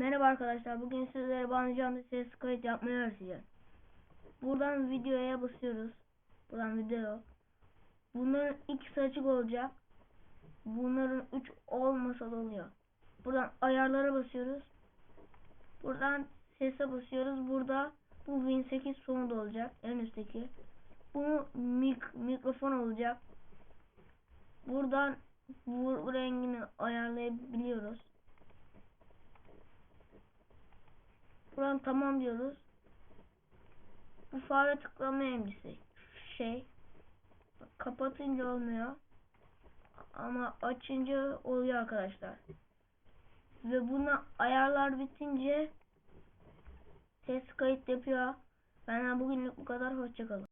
Merhaba arkadaşlar. Bugün sizlere banlayacağımız ses kayıt yapmayı öğreteceğim. Buradan videoya basıyoruz. Buradan video. Bunların ikisi açık olacak. Bunların 3 olmasa da oluyor. Buradan ayarlara basıyoruz. Buradan sese basıyoruz. Burada bu Win8 sonu da olacak. En üstteki. Bu mikrofon olacak. Buradan bu rengini ayarlayabiliyoruz. Buradan tamam diyoruz. Bu fare tıklama emrisi kapatınca olmuyor ama açınca oluyor arkadaşlar. Ve buna ayarlar bitince ses kayıt yapıyor. Benden bugünlük bu kadar. Hoşça kalın.